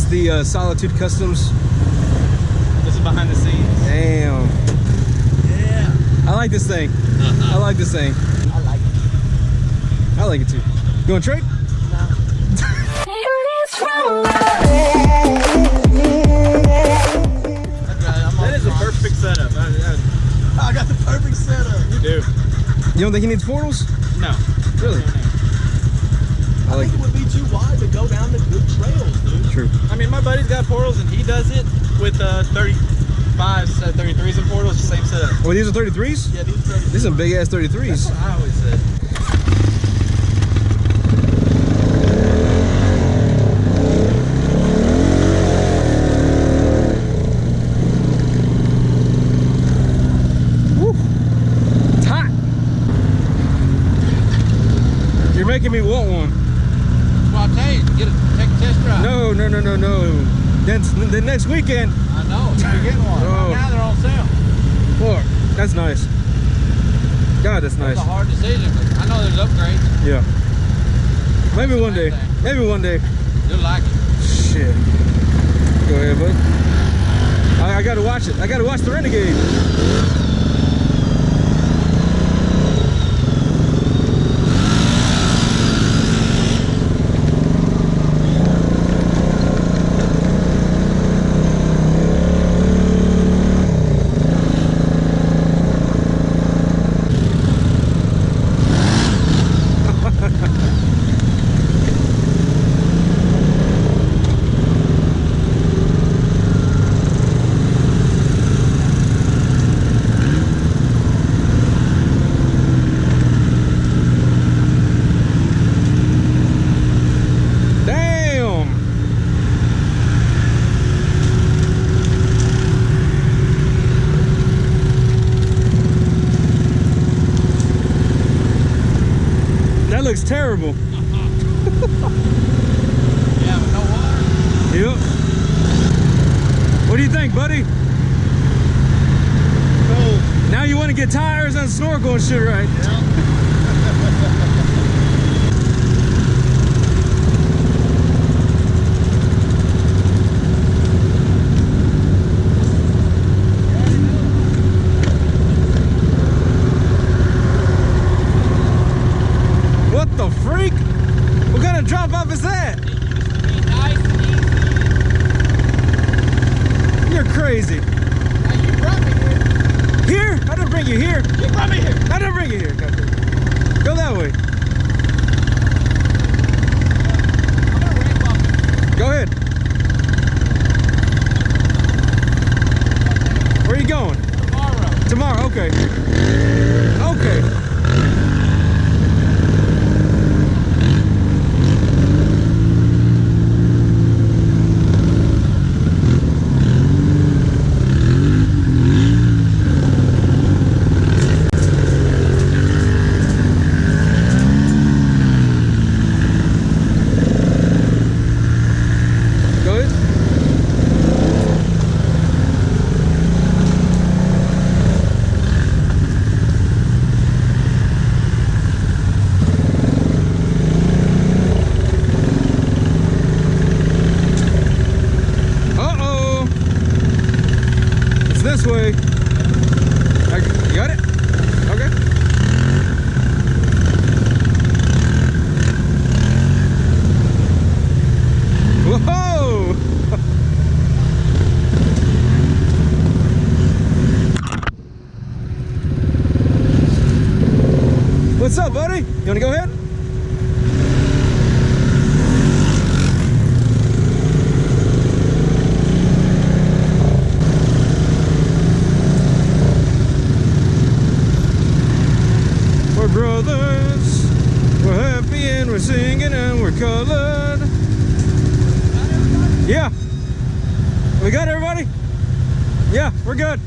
That's the Solitude Customs. This is behind the scenes. Damn. Yeah. I like this thing. I like this thing. I like it. I like it too. You want to trade? That is a perfect setup. I got the perfect setup. You do. You don't think he needs portals? No. Really? I think it would be too wide to go down the good trails, dude. True. I mean, my buddy's got portals and he does it with 35s, 33s and portals, the same setup. Oh, these are 33s? Yeah, these are 33s. These are some big ass 33s. That's what I always said. Making me want one. Well, I'll tell you, take a test drive. No. Then the next weekend. I know, you're getting one. Oh. Right now they're on sale. Boy, that's nice. God, that's nice. It's a hard decision, but I know there's upgrades. Yeah. Maybe one day. Maybe one day. You'll like it. Shit. Go ahead, bud. I gotta watch it. I gotta watch the Renegade. Looks terrible. Yeah, but no water. Yep. What do you think, buddy? Cool. Now you want to get tires and snorkel and shit, right? Yeah. What the freak? What kind of drop off is that? Nice and easy. You're crazy. Now you brought me here. Here? I didn't bring you here. You brought me here. I didn't bring you here. Go that way. I'm gonna ramp up. Go ahead. Where are you going? Tomorrow. Tomorrow, okay. Okay. This way. You got it? Okay. Whoa! What's up, buddy? You want to go ahead? We're brothers, we're happy and we're singing and we're colored. Yeah. We got everybody? Yeah, we're good.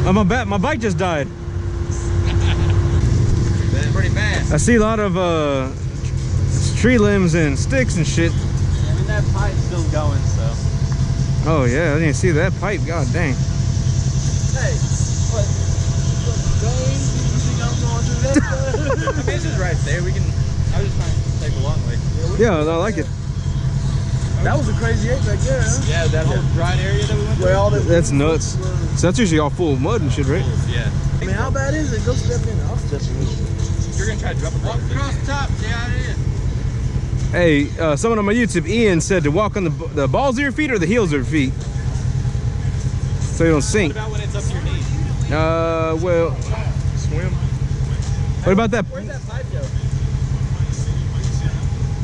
My bike just died. That's pretty bad. I see a lot of tree limbs and sticks and shit. Yeah, I mean, that pipe's still going, so. Oh yeah, I didn't see that pipe. God dang. Hey, what? You think I'm going through that? I mean, it's just right there. I was just trying to take the long way. Yeah, I like it. That was a crazy egg back there, huh? Yeah, that whole dried area that we went through. That's nuts. So that's usually all full of mud and shit, right? Yeah. I mean, how bad is it? Go step in. I'll step in. You're going to try to drop a block across the top. Yeah, it is. Hey, someone on my YouTube, Ian, said to walk on the balls of your feet or the heels of your feet, so you don't sink. What about when it's up to your knees? Well, Swim. what about that? Where's that pipe go?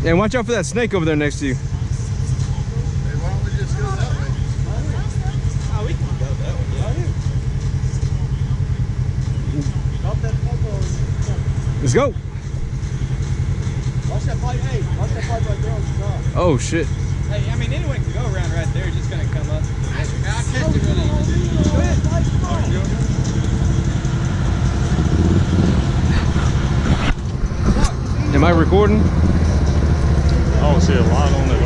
Yeah, and watch out for that snake over there next to you. Hey, why don't we just go that way? Oh, we can go that way. Yeah. Drop that pipe over. Let's go. Watch that pipe. Hey, watch that pipe right there on the top. Oh shit. Hey, I mean, anyone can go around right there. It's just going to come up. I'll catch it really easy. Go ahead. Am I recording? I don't see a line on it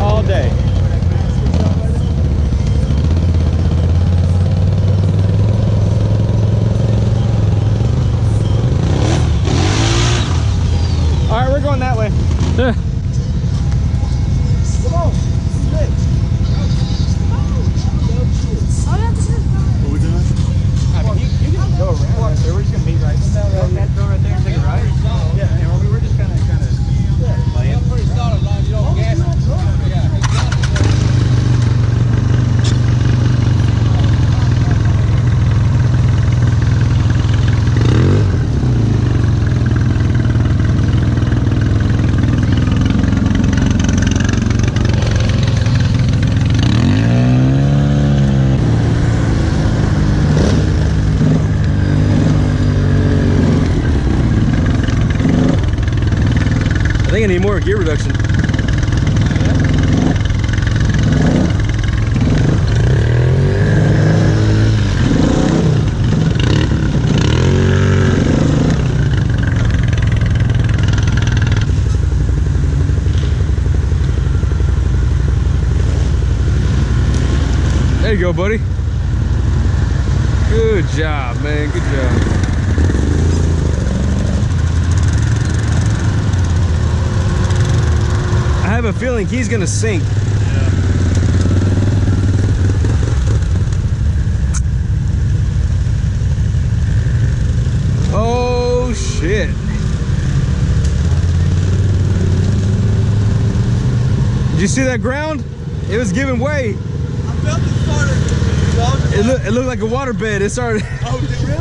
all. All day. All right, we're going that way. Come on. What we doing? I mean, you can go around right there. We're just going to meet right there. Go right there and take a ride. Yeah, I mean, we're just kind of playing. Pretty solid as long as you don't gas it. I think I need more gear reduction. There you go, buddy. Good job, man. Good job. I have a feeling he's gonna sink. Oh shit. Did you see that ground? It was giving way. I felt it started. It looked like a waterbed. It started. Oh, did it really?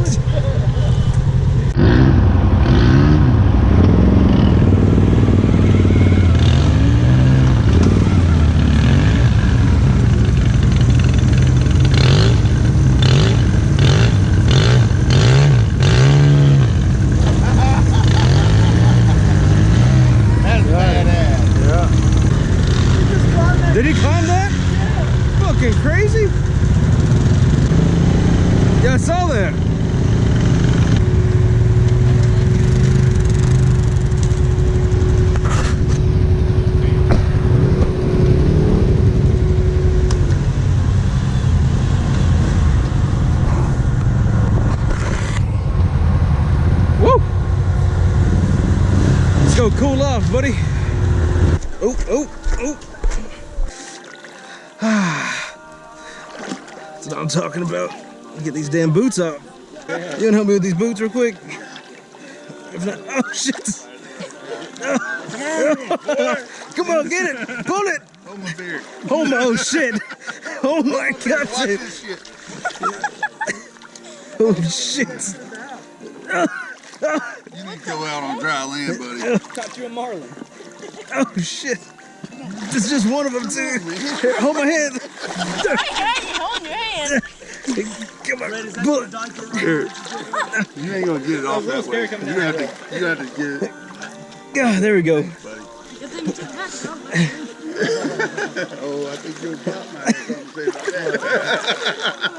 Did he climb that? Yeah. Fucking crazy. Yeah, I saw that. Woo! Let's go cool off, buddy. Oh, oh, oh. That's what I'm talking about. Get these damn boots off. You wanna help me with these boots real quick? If not, oh shit! Come on, get it! Pull it! Hold my beard. Oh my, oh shit! Oh my god! Watch this shit. Oh shit! You need to go out on dry land, buddy. Caught you a marlin. Oh shit! This is just one of them too. Here, hold my hand. Hold your hand. Come on, pull it. Here. You ain't gonna get it off that way. You have to get it. Yeah, there we go. Buddy. Good thing you took that. Oh, I think you'll pop mine or something about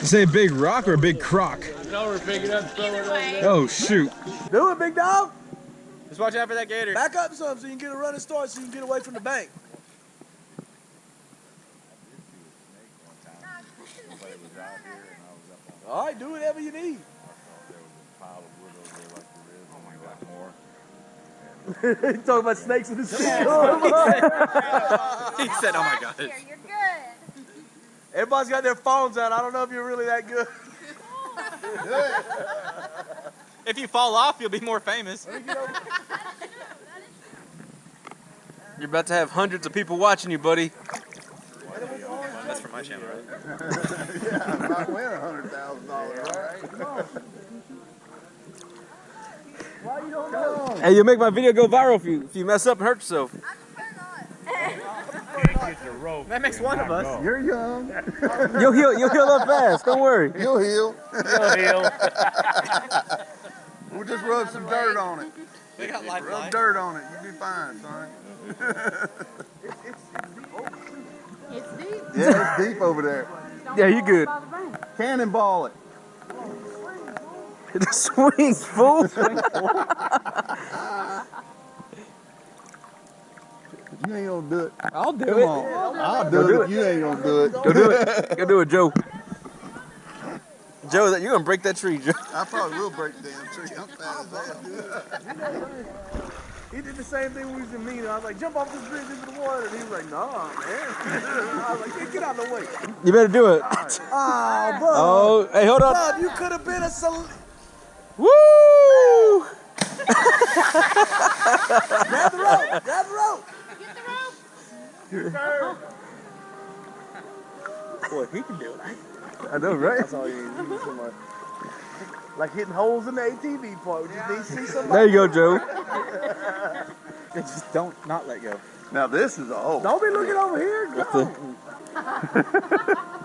Say big rock or big croc? No, we're picking up, throwing it over there. Oh shoot. Do it, big dog. Just watch out for that gator. Back up some so you can get a running start so you can get away from the bank. All right, do whatever you need. He's talking about snakes in the sea. He said, oh my God. You're good. Everybody's got their phones out. I don't know if you're really that good. If you fall off, you'll be more famous. You're about to have hundreds of people watching you, buddy. That's for my channel, right? Yeah, I might win $100,000, right? Why you don't know? Hey, you'll make my video go viral if you mess up and hurt yourself. That makes one of us. You're young. You'll heal up fast. Don't worry. You'll heal. You'll heal. We'll just rub some dirt on it. We got Rub lifeline. dirt on it. You'll be fine, son. It's deep. Yeah, it's deep over there. Yeah, you good. Cannonball it. The swings, fool. You ain't gonna do it. I'll do Come it. on. I'll do it if you ain't gonna do it. Go do it. Go do it, Joe. Joe, you're gonna break that tree, Joe. I probably will break the damn tree. I'm fast as that. He did the same thing when we was in Mina. I was like, jump off this bridge into the water. And he was like, nah, man. I was like, hey, get out of the way. You better do it. Oh, bro. Oh, hey, hold on. Bob, you could have been a Woo! Grab the rope. Grab the rope. Get the rope. Boy, he can do it. I know, right? That's all you need. You need somebody. Like hitting holes in the ATV part. We just need to see somebody. There you go, Joe. Just don't not let go. Now this is a hole. Don't be looking over here. Go. What's the-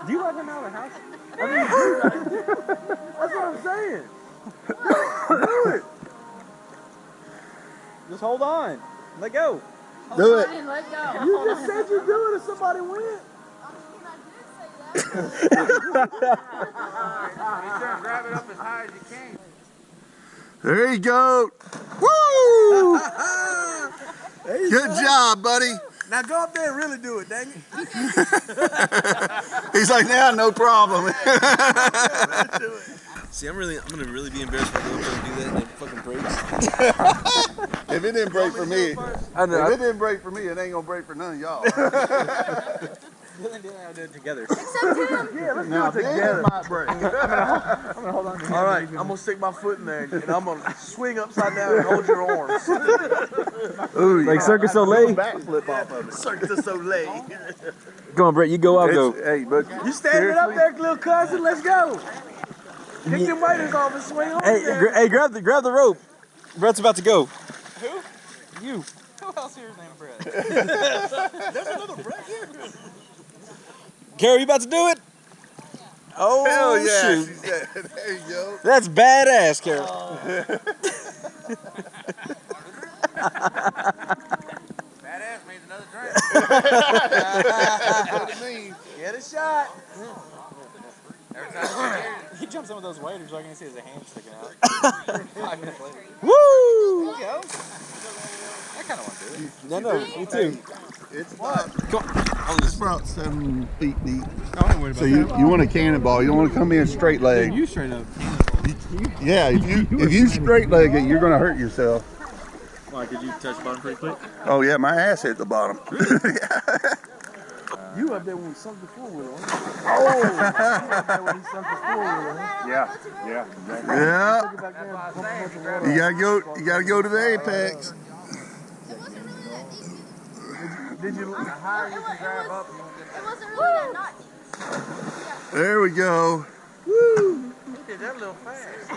Do you let him out of the house? I mean, that's what I'm saying. Do it. Just hold on. Let go. Do it. And let go. You just said you'd do it if somebody went. Grab it up as high as you can. There you go. Woo! Good job, buddy. Now go up there and really do it, dang it. He's like, now, no problem. See, I'm gonna really be embarrassed if I go up there and do that and it fucking breaks. If it didn't break for me, I know. if it didn't break for me, it ain't gonna break for none of y'all. I'll do it together. Yeah, let's Now, do it this together. might break. I'm gonna hold on to All right, I'm gonna stick my foot in there and I'm gonna swing upside down and hold your arms. Ooh, Like Circus Soleil. backflip off of it. Cirque du Soleil. Go on, Brett. You go, I'll go. Hey, but You standing up there, little cousin? Let's go. Kick your waders off and swing on Hey, there. hey, grab the rope. Brett's about to go. Who? You. Who else here is named Brett? There's another Brett here. Carol, you about to do it? Oh, hell yeah. shoot. She said, there you go. That's badass, Carol. Badass means another drink. That's what it means. Get a shot. Every time he jumps in with those waders, all I can see is a hand sticking out. 5 minutes later. Woo! There you go. I kind of want to do it. No, me too. It's about, Come on. it's about 7 feet deep. I ain't worried So you want a cannonball. You don't want to come in straight leg. You straight up. Yeah, if you straight leg it, you're gonna hurt yourself. Why, did you touch the bottom pretty quick? Oh yeah, my ass hit the bottom. You up there when we sunk the floor with him. Oh! You up there when he sunk the floor with him. Yeah. Took it back there and pumped a bunch of water. You gotta go to the apex. Did you? It wasn't really that naughty. There we go. You did that a little fast.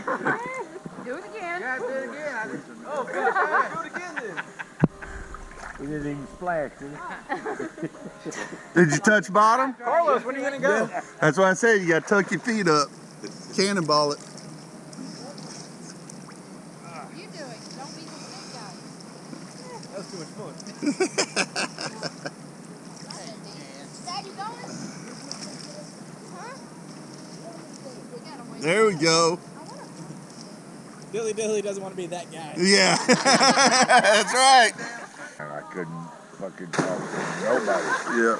Do it again. Yeah, do it again. Oh, good. Do it again then. We didn't even splash, did it? Did you touch bottom? Carlos, when are you gonna go? That's why I said you got to tuck your feet up. Cannonball it. What are you doing? Don't be the snake guy. That was too much fun. Dad, you going? Huh? We gotta wait. There we go. Dilly Dilly doesn't want to be that guy. Yeah. That's right. I couldn't fucking talk to nobody. Yeah.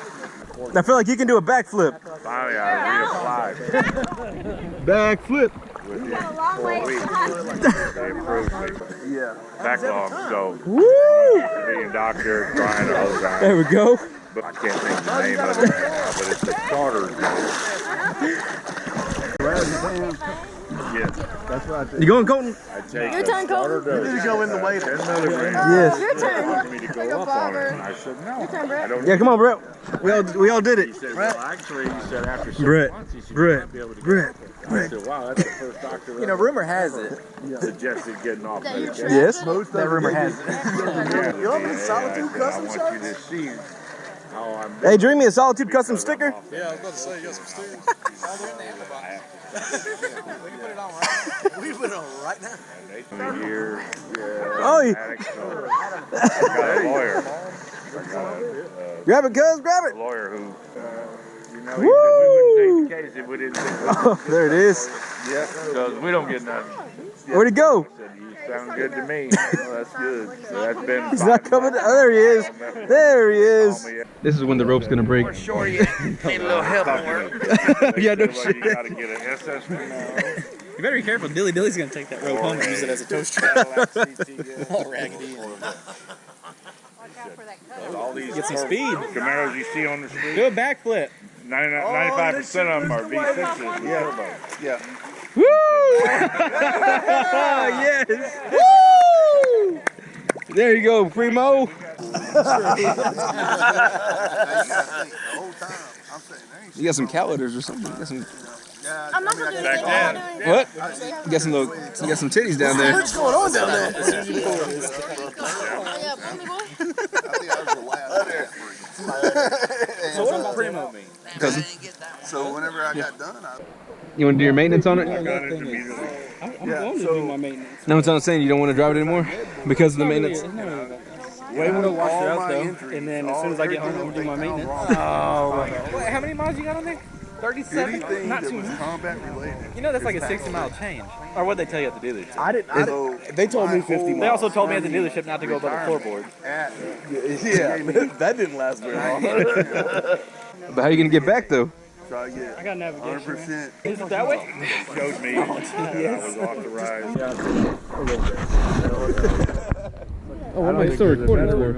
I feel like you can do a backflip. Finally, I reapplied Backflip. within got a long 4 way weeks. They approved me. Yeah. Backlog, so Woo! being doctor, trying the whole time. There we go. But I can't think of the name of it right now, but it's the starter. Yes, That's what I did. You going, Colton? I take Your the turn, starter Colton. dose. You need to go in the way. 10 milligrams. Yes. Your turn. For me to go up on it. And I said, no. turn, Brett. I don't Yeah, come on, Brett. We all did He it. said, well, actually, he said after 6 Brett, months, he said, Brett, you might be able to Brett, get off it. I said, wow, that's the first doctor You know, rumor has it. suggested getting off That your medication. Yes. Most That of rumor it has it. You want me to Solitude Customs I want you to see how I'm Hey, dream me a Solitude Customs sticker. Yeah, I was about to say, you got some stickers. All the way in the ammo box. We can put it on right now. We can put it on right now. Year, Oh, you- addict, so I got a lawyer. I got Grab it, cuz, grab a it. lawyer who, you know, he Woo! said we wouldn't take the case if we didn't take the Oh, there it is. because we don't get nothing. Where'd he go? I said, you sound good to me. Well, that's good. So that's been He's not coming. Oh, there he is. There he is. This is when the rope's gonna break. Shorty, need a little help at work. Yeah, no shit. You gotta get an SS now. You better be careful. Dilly Dilly's gonna take that rope home and use it as a tow strap. All raggedy. Watch out for that cut. All these Get some speed. Camaros you see on the street, Do a backflip. 95% of them are V6s. Yeah. Woo! Yes. Woo! There you go, Primo. You got some cowlickers or something? You got some, I'm not gonna do Back anything. what? You got some titties down there. What's going on down there? Yeah, put me, boy. So what does Primo mean? Cousin, So whenever I got done, you want to do your maintenance on it? I'm going to do my maintenance. No, I'm saying you don't want to drive it anymore because of the maintenance. Way more to wash it out though, and then as soon as I get home, I'm gonna do my maintenance. Oh, wait, how many miles you got on there? 37. anything Not that too was much. combat related. You know that's like a 60-mile change. Or what they tell you at the dealership? I didn't. They told me 50 They also told me at the dealership not to go above the floorboard. Yeah, that didn't last very long. But how are you gonna get back though? Try to get I got navigation. 100%. Is it that way? Showed me that I was authorized. Oh, I'm still recording for.